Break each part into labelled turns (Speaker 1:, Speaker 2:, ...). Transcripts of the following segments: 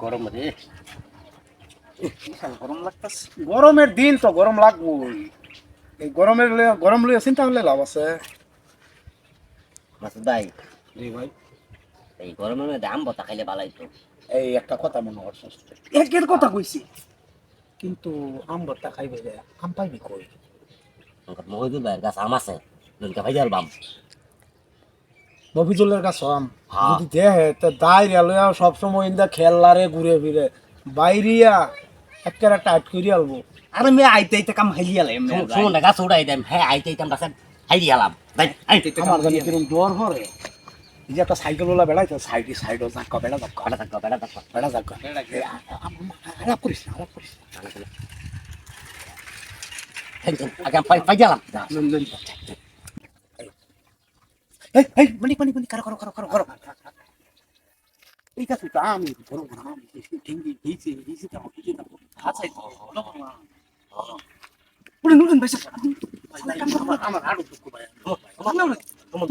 Speaker 1: গরম রে,
Speaker 2: বিশাল গরম লাগতেছে। গরমের দিন তো গরম লাগবই। এই গরম লইয়া চিন্তা করলে লাভ আছে।
Speaker 1: মাসুদ ভাই,
Speaker 2: জি ভাই,
Speaker 1: এই গরমের মধ্যে আম বতা খাইলে ভালোই তো।
Speaker 2: এই একটা কথা মনে করছিস, একের কথা কইছি, কিন্তু আম ভর্তা খাইবে যে আম পাইবি কই?
Speaker 1: মহিদুল ভাইয়ের কাছে আম আছে, লঙ্কা ভাই আলবাম।
Speaker 2: মফিজুলের কাছে আম
Speaker 1: হ্যাঁ,
Speaker 2: যদি দেহে তো দাইরিয়া লইয়া সবসময় ইন্দা খেলারে ঘুরে ফিরে বাইরিয়া একেবারে টাইট করি আলবো।
Speaker 3: আরে মেয়ে আইতে আইতে কাম হাইলিয়ালে
Speaker 1: শুনুন না গাছ উড়াই দেন, হ্যাঁ আইতে আইতাম গাছে হাইরি আলাম।
Speaker 2: আমার জানি কিরম জ্বর হরে। এই যে একটা সাইকেল ওলা বেড়াইতো সাইডে সাইডও ধাক্কা বেড়া ধাক্কা
Speaker 1: বেড়া থাকো, বেড়া থাকো।
Speaker 2: বেড়া ধাক্কা। আলাপ করিস না, আলাপ করিস না।
Speaker 1: আগে আমি পাই গেলাম।
Speaker 2: এই এই মানিক মানিক মানিক কারো কারো কারো কারো কারো এই কাছে তো আমি বড় বড় আম ঠেঙ্গি গেছে গেছে তো গেছে তো আছে তো বড় বড় আম পুরো নুন ভাই স্যার আমার আরো দুঃখ ভাই আমার না তোমার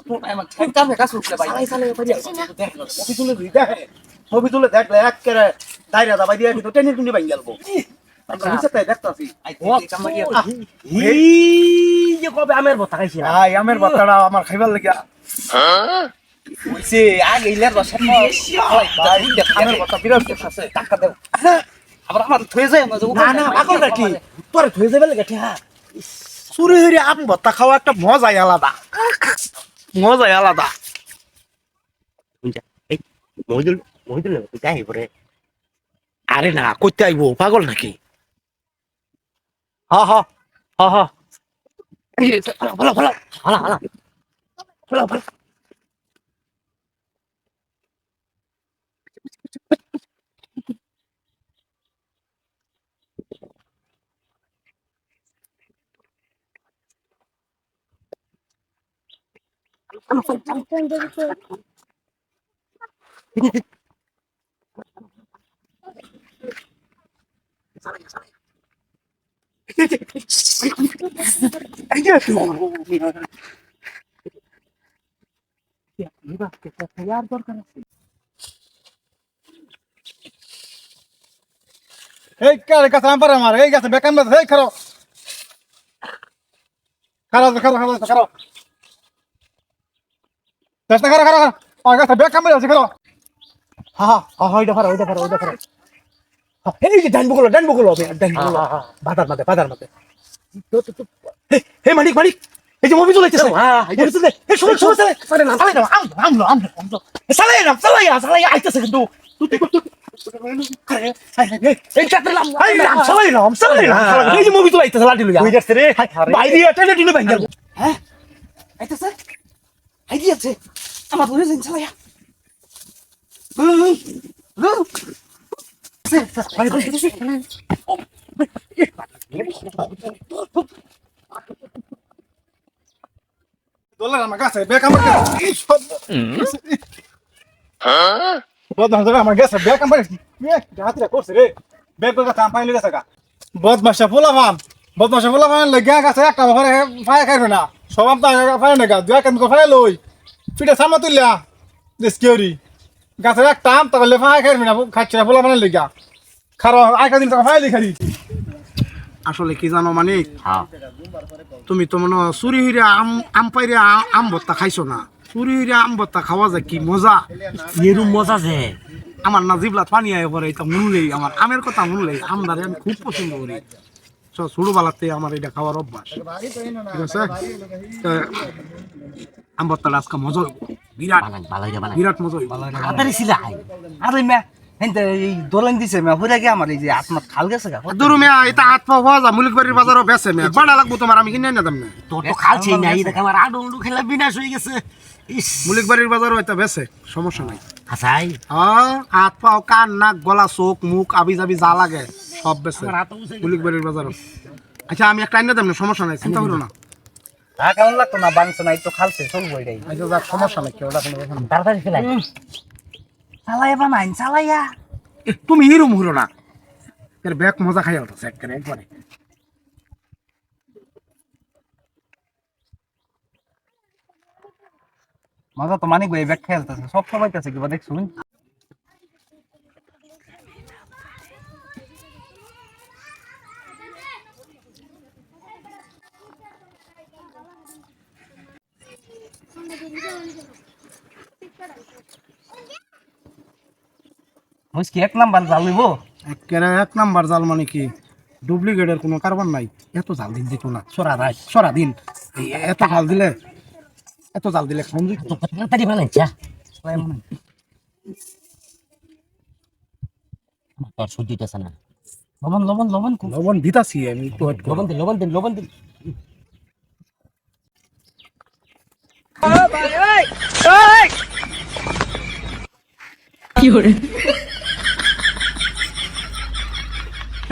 Speaker 2: তুমি আমার ঠিক কাছে কাছে উঠলে ভাই সালে দেখ ছবি তুলে দেখ ছবি তুলে দেখলে একেবারে দাইরা দাবাই দিয়ে কিন্তু টেনে টুনি ভাই গেলবো আমরা নিচে তাই দেখতাছি
Speaker 1: এই যে কবে আমের বতা খাইছি না,
Speaker 2: ভাই আমের বাচ্চাটা আমার খাইবার লাগিয়া
Speaker 3: হইছে আগে ইলার বসে
Speaker 2: ভাই আমের বাচ্চা বিরাট টেস্ট আছে
Speaker 3: টাকা দেব আবার আমার থয়ে যায়
Speaker 2: না না পাগল নাকি তোরে ধুয়ে যাবে লাগে হ্যাঁ চুরি হইরে আম ভর্তা খাওয়া একটা মজাই আলাদা মজাই আলাদা
Speaker 1: এই মহিদুল মহিদুল যাই পরে
Speaker 2: আরে না কইতে আইবো পাগল নাকি হা হা হা হা
Speaker 1: ভালো ভালো ভালো ভালো ভালো ভালো।
Speaker 2: এই কারে কাছে আম পারে আমার এই গাছে বেকান বাজ এই খারো খারো খারো খারো খারো চেষ্টা খারো খারো আর গাছে বেকান বাজ আছে খারো হা হা হা ওইটা খারো ওইটা খারো ওইটা খারো এই যে ডান বগুলো ডান বগুলো বাদার মাঝে তো তো হে মানিক মানিক এই যে মুভি চলাইতেছে হ্যাঁ আইতেছে এই শুনে শুনে চলে না চালাই না আম চালাই আইতেছে কিন্তু এই চাপলাম চালাই না এই যে মুভি চলাইতেছে লাঠি লইয়া হই যাচ্ছে রে বাইরে টেনে টেনে ভাঙ গেল
Speaker 3: হ্যাঁ আইতেছে আইদিয়াছে আমার ধরে যান চালায়া
Speaker 2: দোলা আমার কাছে ব্যাক আমার কাছে এই সব হ্যাঁ বদমাশ আমার কাছে ব্যাক আমার হাতটা করছে রে ব্যাক করে কাম পাইলে গেছে গা বদমাশা ফুলা ফান লাগা গাছে একটা ঘরে ফায়া খাইবে না সব তো ফায়া না গা দুয়া কেন ফায়া লই পিঠে সামনে তুললা ডিসকিউরি গাছে একটা আম তাহলে ফায়া খাইবে না খাচ্ছে না ফুলা ফানের লাগা খারো আইকা দিন তো ফায়া লিখারি আসলে কি জানো মানিক
Speaker 1: হ্যাঁ
Speaker 2: তুমি তো মনে চুরি হইরে আম পাইরে আম ভর্তা খাইছো না চুরি হইরে আম ভর্তা খাওয়া যায় কি মজা
Speaker 1: এরম মজা যে
Speaker 2: আমার না জিবলা পানি আয় পরে এটা শুনলেই আমার আমের কথা শুনলেই আমদারে আমি খুব পছন্দ করি ছোটবেলাতে আমার এটা খাওয়ার অভ্যাস ঠিক আছে তো আম ভর্তাটা আজকে মজা হইব বিরাট বিরাট মজা হইব
Speaker 3: আদারি সিলাই আরে মে হেনতে এই দোলান দিছে মে হইরা গে আমার এই যে আত্মা খাল গেছে গা
Speaker 2: দূর মিয়া এটা হাত পা হওয়া যা মুলিকবাড়ির বাজারও বেছে মিয়া বাড়া লাগবো তোমার আমি কিনে না দাম না
Speaker 1: তোর তো খালছি না, এই দেখ আমার আডু উডু খেলা বিনাশ হয়ে গেছে। ইস
Speaker 2: মুলিকবাড়ির বাজারও এটা বেছে সমস্যা নাই
Speaker 1: হাসাই
Speaker 2: হাত পাও কান নাক গলা চোখ মুখ আবি যাবি যা লাগে সব বেছে
Speaker 1: আমার হাতও উঠে গেছে।
Speaker 2: মুলিকবাড়ির বাজারও আচ্ছা আমি একটা আইনা দাম না সমস্যা নাই চিন্তা করো না
Speaker 3: হ্যাঁ কেমন লাগতো না বাংশ নাই তো খালছে চলবো এটাই
Speaker 2: আচ্ছা যাক সমস্যা নাই কেউ কোনো কথা নাই
Speaker 1: তাড়াতাড়ি খেলাই
Speaker 3: চালাইয়া বানাইন চালাইয়া
Speaker 2: তুমি হিরুম হলো না এর ব্যাগ মজা খাইয়া উঠছে একবারে
Speaker 3: মজা তো মানিক ভাই ব্যাগ খেলতেছে সব সবাই কাছে কিবা দেখছুন মুসকি এক নাম্বার জ্বালিব
Speaker 2: একেবারে এক নাম্বার জাল মানে কি ডুপ্লিকেটের কোনো কারবার নাই এত জাল দিন দিত না সরা দিন এত জাল দিলে খাওন দিত
Speaker 1: তাড়াতাড়ি বানাইছা আমার তো আর সহ্য হইতেছে না।
Speaker 3: লবণ লবণ লবণ
Speaker 2: লবণ দিতাছি আমি একটু wait করো।
Speaker 1: লবণ দিন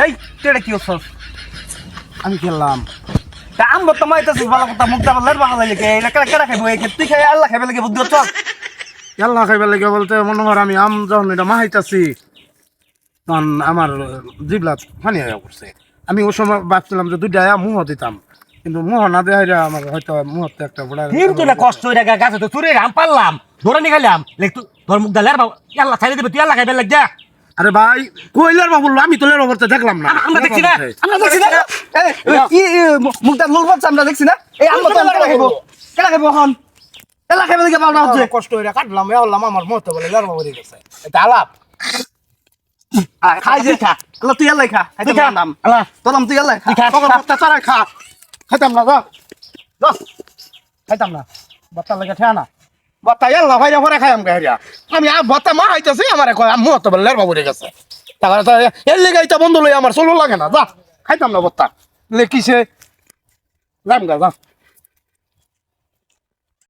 Speaker 3: এই তেড়ে কি হচ্ছস
Speaker 2: আমি খেললাম
Speaker 3: তা আমবো তো মাইতাছিস ভালো কথা মুখ দাবার লার বাংলা লাগে এটা কেডা খাইবো এই তুই খাই আল্লাহ খাইবে লাগে বুদ্ধি হচ্ছস
Speaker 2: আল্লাহ খাইবার লাগে বলতে মনে কর আমি আম যখন এটা মাহাইতাছি তখন আমার জিবলা পানি হয়ে পড়ছে আমি ওই সময় ভাবছিলাম যে দুইটা মুহ দিতাম কিন্তু মুহ না দেয় আমার হয়তো মুহূর্তে একটা বড়
Speaker 1: কিন্তু না কষ্ট হয়ে গাছে তো চুরে আম পারলাম ধরে নিয়ে গেলাম লেখ তোর মুখ দালের আল্লাহ ছাড়িয়ে দেবে তুই আল্লাহ খাইবে লাগ যা।
Speaker 2: আরে ভাই কইলার বাবু আমি তো লেরো করতে দেখলাম না
Speaker 1: আমরা দেখছি না
Speaker 3: এই কি মুখ দার লোল বাচ্চা আমরা দেখছি না এই আমবো তো কেডা খাইবো এখন আল্লাহ খাইবে লাগে পাওনা হচ্ছে
Speaker 2: কষ্ট হয়ে কাটলাম এ হলাম আমার মতো বলে লেরো বাবু গেছে এটা আলাপ
Speaker 3: খাই যে খা আল্লাহ তুই আল্লাহ খা খাইতে
Speaker 1: খা।
Speaker 3: নাম
Speaker 1: আল্লাহ
Speaker 3: তোর নাম তুই আল্লাহ খা
Speaker 1: খা
Speaker 2: তখন বাচ্চা চারাই খা খাইতাম না যা খাইতাম না বাচ্চা লাগে ঠেয়া না বাচ্চা এল্লা ভাইরা ভরে খাইম গাইরা আমি বাচ্চা মা হাইতেছি আমার মুহ তো বলে লেরো বাবু গেছে তারপরে তো এর লেগে এটা বন্ধ লই আমার চলো লাগে না যা খাইতাম না বাচ্চা লে কিসে যাম গা যা